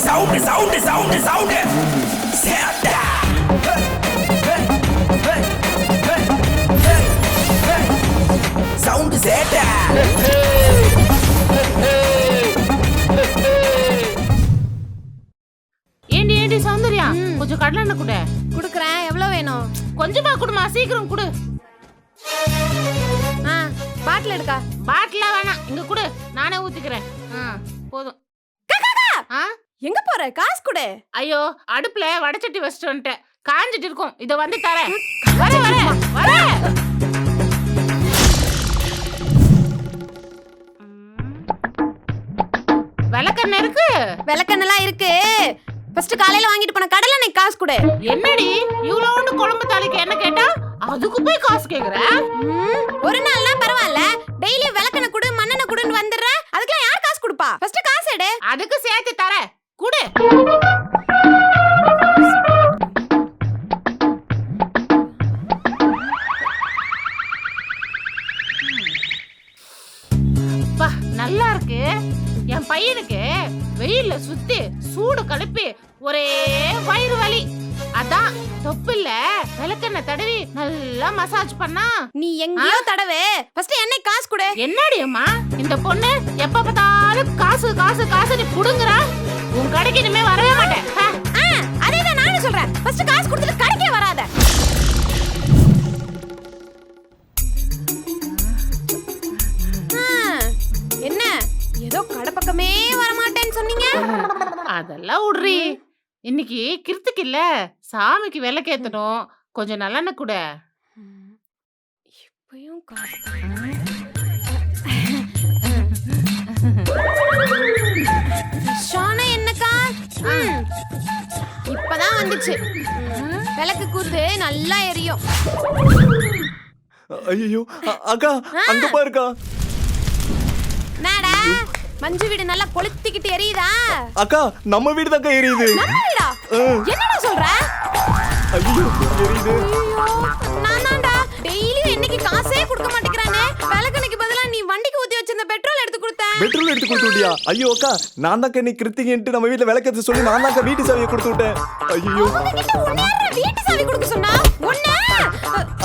Sound சேட்டா sound சேட்டா. ஏண்டி சௌந்தர்யா, கொஞ்சம் கடலை எண்ணெய் குடு. குடுக்குறேன். எவ்வளவு வேணும்? கொஞ்சமா குடுமா, சீக்கிரம் குடு. பாட்டில் எடுக்கா? பாட்டில வேணாம், இங்க குடு, நானே ஊத்திக்கிறேன். போதும். எங்க போற? காசு குடு. ஐயோ, அடுப்புல வடச்சட்டி வச்சுட்டு வந்துட்டேன், காஞ்சிட்டு இருக்கும். இத வந்து தரேன். வர வர வர. விளக்கெண்ணெய் இருக்கு? விளக்கெண்ணெல்லாம் இருக்கு. ஃபர்ஸ்ட் காலையில வாங்கிட்டு போன கடலை எண்ணெய் காசு குடு. என்னடி இவ்வளோண்டு குழம்பு தாளிக்கு என்ன கேட்டா அதுக்கு போய் காசு கேக்குற? ஒரு நாள்னா பரவாயில்ல, டெய்லி விளக்கெண்ணெய் குடு மண்ணெண்ணெய் குடுன்னு வந்துடுற. அதுக்கெல்லாம் யார் காசு கொடுப்பா? ஃபர்ஸ்ட் காசு எடு. அதுக்கு சேர்த்து தரேன், குடு. நல்லா இருக்கு. என் பையனுக்கு வெயில்ல சுத்தி சூடு கலப்பி ஒரே வயிறு வலி. அதான் தொப்பில்ல விளக்கெண்ணெய் தடவி நல்லா மசாஜ் பண்ணா. நீ எங்கேயோ தடவு, ஃபர்ஸ்ட் எண்ணெய் காசு குடு. என்னடி அம்மா இந்த பொண்ணு எப்ப பார்த்தாலும் காசு காசு காசு நீ புடுங்குறா? உன் கடைக்கு இனிமே வரவே மாட்டேன். அதேதான் நானும் சொல்றேன். ஃபர்ஸ்ட் காசு கொடுத்துட்டு கடைக்கே வராத. என்ன ஏதோ கடை பக்கமே வரமாட்டேன்னு சொன்னீங்க? அதெல்லாம் விடுறி, இன்னைக்கு கிருத்துக்கு இல்ல, சாமிக்கு விளக்கேத்தணும். கொஞ்சம் நல்லெண்ணெய் கூட. இப்பயும் என்னக்கா? இப்பதான் வந்துச்சு. விளக்கு கூத்து நல்லா எரியும். ஐயோ அக்கா, அங்க பாருக்கா. நாடா மஞ்சு வீடு நல்லா கொளுத்திக்கிட்டு எரியுதா? அக்கா, நம்ம வீடு தான் எரியுது. நம்ம வீடா? என்னடா சொல்ற? ஐயோ எரியுது. நானாடா டெய்லி என்னைக்கு காசே கொடுக்க மாட்டேங்கறானே. விளக்கெண்ணெய்க்கு பதிலா நீ வண்டிக்கு ஊத்தி வச்சிருந்த பெட்ரோல் எடுத்து கொடுத்தேன். பெட்ரோல் எடுத்து கொடுத்துட்டியா? ஐயோ அக்கா, நான் தான் நீ கிருத்திங்கன்ட்டு நம்ம வீட்ல விளக்கேத்த சொல்லி நான் தான் வீட்டு சாவியை கொடுத்து விட்டேன். ஐயோ உன்கிட்ட உன்னையற வீட்டு சாவி கொடுக்க சொன்னா? உன்ன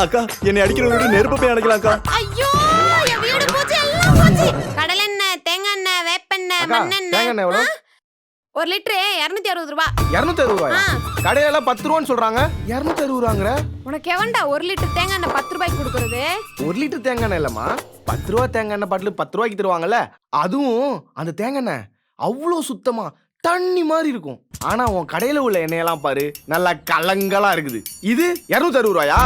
அக்கா, என்னை அடிக்கிறவங்க விட நெருப்பு போய் அடிக்கலாம் அக்கா. ஐயோ என் வீடு போச்சு, எல்லாம் போச்சு. கடலெண்ணெய், தேங்காய் எண்ணெய், வேப்பெண்ணெய், மண்ணெண்ணெய். தேங்காய் எண்ணெய் எவ்வளவு? 1 லிட்டர் 260 ரூபாய். 260 ரூபாயா? கடையில எல்லாம் 10 ரூபான்னு சொல்றாங்க, 260 ரூபாங்கற. உனக்கு எவன்டா 1 லிட்டர் தேங்காய் எண்ணெய் 10 ரூபாய்க்கு கொடுக்குறது? 1 லிட்டர் தேங்காய் எண்ணெய் இல்லம்மா, 10 ரூபாய் தேங்காய் எண்ணெய் பாட்டில் 10 ரூபாய்க்கு தருவாங்கல்ல. அதுவும் அந்த தேங்காய் எண்ணெய் அவ்வளோ சுத்தமா தண்ணி மாதிரி இருக்கும். ஆனா உன் கடையில உள்ள எண்ணெயெல்லாம் பாரு, நல்லா கலங்கலா இருக்குது. இது 260 ரூபாயா?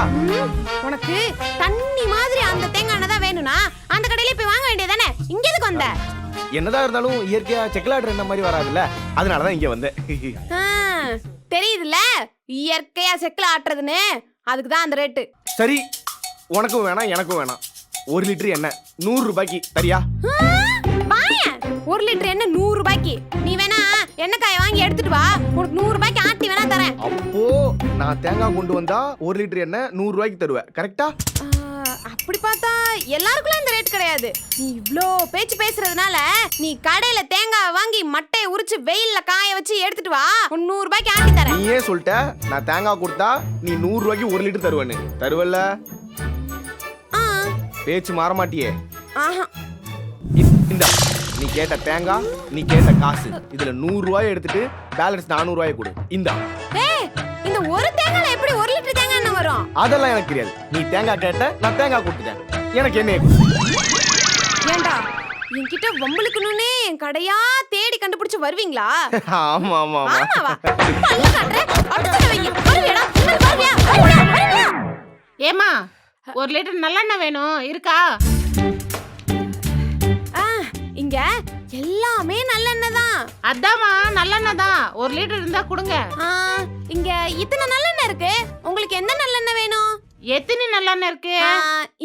உனக்கு தண்ணி மாதிரி அந்த தேங்காய் எண்ணெய் தான் வேணும்னா அந்த கடையில போய் வாங்க வேண்டியதானே. இங்க எதுக்கு வந்த? என்னதான் இருந்தாலும் இயற்கையா செக்கலாடுற என்ன மாதிரி வராதுல்ல, அதனாலதான் இங்க வந்தேன். தெரியுதுல்ல, இயற்கையா செக்குல ஆட்டுறதுன்னு. அதுக்கு தான் அந்த ரேட்டு. சரி, உனக்கும் வேணாம் எனக்கும் வேணாம். 1 லிட்டர் எண்ணெய் 100 ரூபாய்க்கு தரியா? 1 லிட்டர் எண்ணெய் 100 ரூபாய்க்கு. நீ வேணா எண்ணெய் காய வாங்கி எடுத்துட்டு வா, உனக்கு 100 ரூபாய்க்கு ஆட்டி வேணா தரேன். அப்போ நான் தேங்காய் கொண்டு வந்தா 1 லிட்டர் எண்ணெய் 100 ரூபாய்க்கு தருவேன், கரெக்டா? அப்படி பார்த்தா எல்லாருக்கும் இந்த ரேட் கிடையாது. நீ இவ்ளோ பேச்சு பேசுறதுனால நீ கடையில தேங்காய் வாங்கி மட்டையை உரிச்சு வெயில்ல காய வச்சு எடுத்துட்டு வா, 100 ரூபாய்க்கு ஆட்டி தரேன். நீ ஏன் சொல்லிட்ட நான் தேங்காய் கொடுத்தா நீ 100 ரூபாய்க்கு 1 லிட்டர் தருவேன்னு? தருவல்ல? பேச்சு மாற மாட்டியே. இந்த நீ கேட்ட தேங்காய், நீ கேட்ட காசு, இதுல 100 ரூபாய் எடுத்துட்டு பேலன்ஸ் 400 ரூபாய் கொடு. இந்த இந்த ஒரு தேங்காய்ல எப்படி 1 லிட்டர் தேங்காய் எண்ணெய் வரும்? அதெல்லாம் எனக்கு தெரியாது. நீ தேங்காய் கேட்ட, நான் தேங்காய் கொடுத்துட்டேன். எனக்கு என்ன? ஏண்டா என்கிட்ட வம்பளுக்கணும்னே என் கடையா தேடி கண்டுபிடிச்சு வருவீங்களா? ஆமா ஆமா ஆமா. ஆமாவா? பல்ல காட்றே, அடுத்து வைங்க. வருவியாடா? வருவியா? ஏமா 1 லிட்டர் நல்லெண்ணெய் வேணும், இருக்கா? இங்க எல்லாமே நல்லெண்ணெய் தான். அதாம்மா நல்லெண்ணெய் தான், 1 லிட்டர் இருந்தா கொடுங்க. இங்க இத்தனை நல்லெண்ணெய் இருக்கு, உங்களுக்கு எந்த நல்லெண்ணெய் வேணும்? எத்தனை நல்லெண்ணெய் இருக்கு?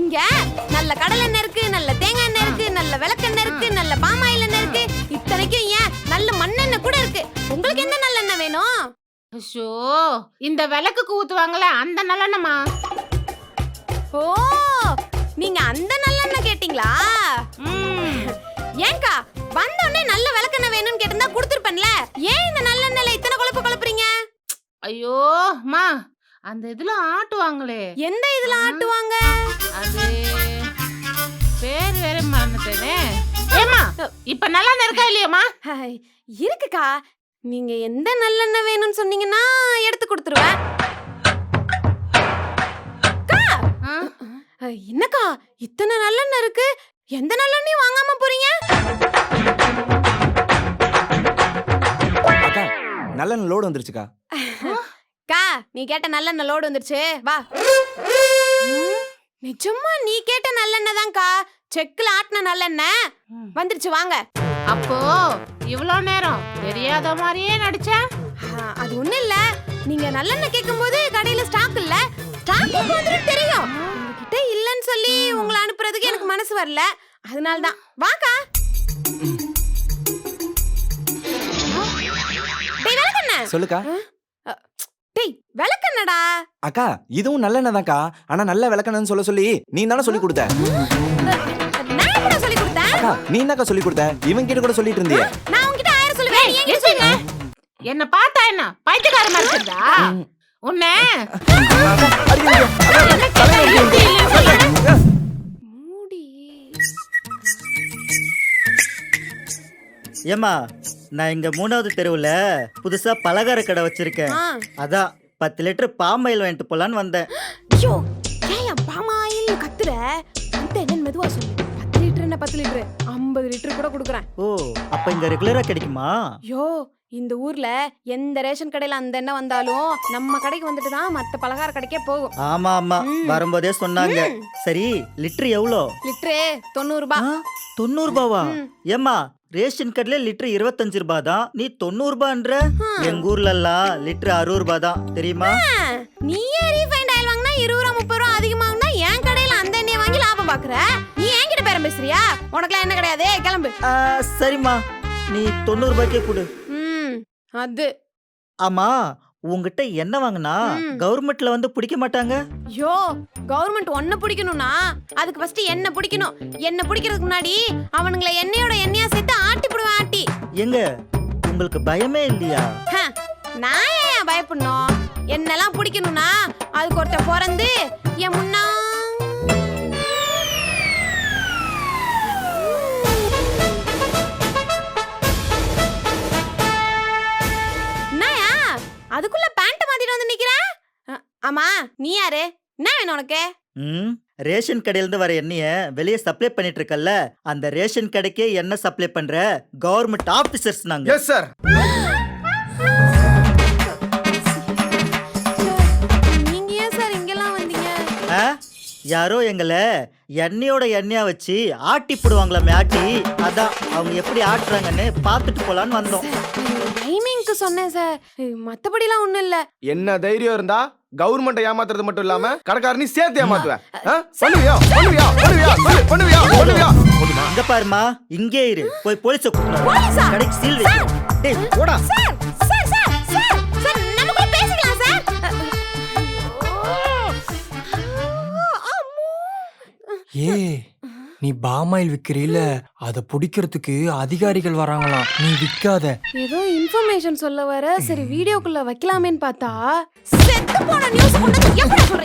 இங்க நல்ல கடலெண்ணெய் இருக்கு, நல்ல தேங்காய் எண்ணெய் இருக்கு, நல்ல விளக்கெண்ணெய் இருக்கு, நல்ல பாமாயில் எண்ணெய் இருக்கு, இத்தனைக்கும் ஏன் நல்ல மண்ணெண்ணெய் கூட இருக்கு. உங்களுக்கு எந்த நல்லெண்ணெய் வேணும்? ஐயோ, இந்த விளக்குக்கு ஊத்துவாங்கல அந்த நல்லெண்ணெய்மா. ஓ, நீங்க அந்த நல்லெண்ணெய் கேட்டிங்களா? ஏங்கா வந்தோடனே நல்ல விளக்கெண்ணெய் வேணும்னு கேட்டிருந்தா கொடுத்து அந்த இதுல ஆட்டுவாங்களே, எந்த இதுல ஆட்டுவாங்க? அது பேர் வேற மறந்துட்டேனே. ஏமா இப்ப நல்லா இருக்கா இல்லையாமா? ஹை, இருக்குக்கா. நீங்க எந்த நல்லெண்ணெய் வேணும்னு சொன்னீங்கன்னா எடுத்து கொடுத்துருவேன். என்னக்கா இத்தனை நல்லெண்ணெய் இருக்கு, எந்த நல்லெண்ணையும் வாங்காம போறீங்க? அக்கா நல்ல லோடு வந்துருச்சுக்கா. கா நீ கேட்ட நல்லெண்ணெய் லோடு வந்துருச்சு, வா. நிஜமா நீ கேட்ட நல்லெண்ணெய் தான்க்கா, செக்குல ஆட்டின நல்லெண்ணெய் வந்துருச்சு, வாங்க. அப்போ இவ்ளோ நேரம் தெரியாத மாதிரியே நடிச்சேன். அது ஒண்ணு இல்ல, நீங்க நல்லெண்ணெய் கேட்கும்போது கடையில ஸ்டாக் இல்ல, ஸ்டாக் வந்து தெரியும். உங்ககிட்ட இல்லன்னு சொல்லி உங்களை அனுப்புறதுக்கு எனக்கு மனசு வரல, அதனால தான். வாக்கா. டேய் விளக்கண்ணே. சொல்லுக்கா. டேய் விளக்கண்ணடா. அக்கா இதுவும் நல்லெண்ணெய் தான்க்கா, ஆனா நல்ல விளக்கணும்னு சொல்ல சொல்லி நீ தானே சொல்லி கொடுத்த. நான் கூட சொல்லி கொடுத்தேன். அக்கா நீ என்னக்கா சொல்லி கொடுத்த? இவன் கிட்ட கூட சொல்லிட்டு இருந்தியே. நான் உன்கிட்ட 1000 சொல்லுவேன், நீ எங்க சொல்லுங்க? என்ன பார்த்தா என்ன பைத்தியக்காரமா இருக்குதா உன்னை? மூடி. ஏமா நான் இங்க 3வது தெருவுல புதுசா பலகார கடை வச்சிருக்கேன். அதான் 10 லிட்டர் பாமாயில் வாங்கிட்டு போலான்னு வந்தேன். ஐயோ ஏன் பாமாயில் கத்துற? அந்த என்ன மெதுவா சொல்லு. 10 லிட்டர் என்ன 10 லிட்டர், 50 லிட்டர் கூட கொடுக்குறேன். ஓ அப்ப இங்க ரெகுலரா கிடைக்குமா? ஐயோ இந்த ஊர்ல எந்த ரேஷன் கடையில அந்த எண்ணெய் வந்தாலும் நம்ம கடைக்கு வந்துட்டு தான் மத்த பலகார கடைக்கே போகும். ஆமா ஆமா வரும்போதே சொன்னாங்க. சரி லிட்டர் எவ்வளோ? லிட்டரு 90 ரூபாய். 90 ரூபாவா? ஏமா ரேஷன் கடையில லிட்டர் 25 ரூபாய் தான், நீ 90 ரூபான்ற? எங்க ஊர்ல எல்லாம் லிட்டர் 60 ரூபாய் தான், தெரியுமா? நீயே ரீஃபைண்ட் ஆயில் வாங்கினா 20 ரூபா 30 ரூபா அதிகமாகுனா என் கடையில அந்த எண்ணெயை வாங்கி லாபம் பாக்குற? நீ என்கிட்ட பேரம் பேசுறியா? உனக்குலாம் என்ன கிடையாது, கிளம்பு. சரிம்மா நீ 90 ரூபாய்க்கே கொடு. அது ஆமா உங்ககிட்ட என்ன வாங்கினா கவர்மெண்ட்ல வந்து பிடிக்க மாட்டாங்க? ஐயோ கவர்மெண்ட் ஒன்ன பிடிக்கணும்னா அதுக்கு ஃபர்ஸ்ட் என்ன பிடிக்கணும். என்ன பிடிக்கிறதுக்கு முன்னாடி அவனுங்களை எண்ணெயோட எண்ணெயா சேர்த்து ஆட்டி போடுவேன், ஆட்டி. எங்க உங்களுக்கு பயமே இல்லையா? நான் ஏன் பயப்படணும்? என்னெல்லாம் பிடிக்கணும்னா அதுக்கு ஒருத்தர் பிறந்து என் முன்னா அதுக்குள்ள பேண்ட் மாத்திட்டு வந்து நிக்கிறேன். ஆமா நீ யாரு, என்ன வேணும் உனக்கு? ரேஷன் கடையில இருந்து வர எண்ணெய வெளியே சப்ளை பண்ணிட்டு இருக்கல்ல, அந்த ரேஷன் கடைக்கே எண்ணெய் சப்ளை பண்ற கவர்மெண்ட் ஆபீசர்ஸ் நாங்க. Yes sir. நீங்க ஏன் சார் இங்கெல்லாம் வந்தீங்க? யாரோ எங்களை எண்ணெயோட எண்ணெயா வச்சு ஆட்டி போடுவாங்களாமே, ஆட்டி. அதான் அவங்க எப்படி ஆட்டுறாங்கன்னு பாத்துட்டு போலான்னு வந்தோம். டைமிங்க்கு சொன்னேன் சார், மத்தபடிலாம் ஒண்ணும் இல்ல. என்ன தைரியம் இருந்தா கவர்மெண்ட்டை ஏமாத்துறது மட்டும் இல்லாம கடைக்காரனி சேர்த்து ஏமாத்துவேன். பண்ணுவியா பண்ணுவியா பண்ணுவியா பண்ணுவியா பண்ணுவியா? இங்க பாருமா, இங்கே இரு, போய் போலீஸ கூப்பிடு. போலீஸா? கடைக்கு சீல் வைக்கணும். டேய் போடா. Sir sir sir sir sir நமக்குள்ள பேசிக்கலாம் சார். ஏ நீ பாமாயில் விக்கிறீல, அத புடிக்கிறதுக்கு அதிகாரிகள் வராங்களாம், நீ விக்காத. ஏதோ இன்ஃபர்மேஷன் சொல்ல வர, சரி வீடியோக்குள்ள வைக்கலாமேன்னு பார்த்தா செத்து போன நியூஸ் கொண்டு எப்படி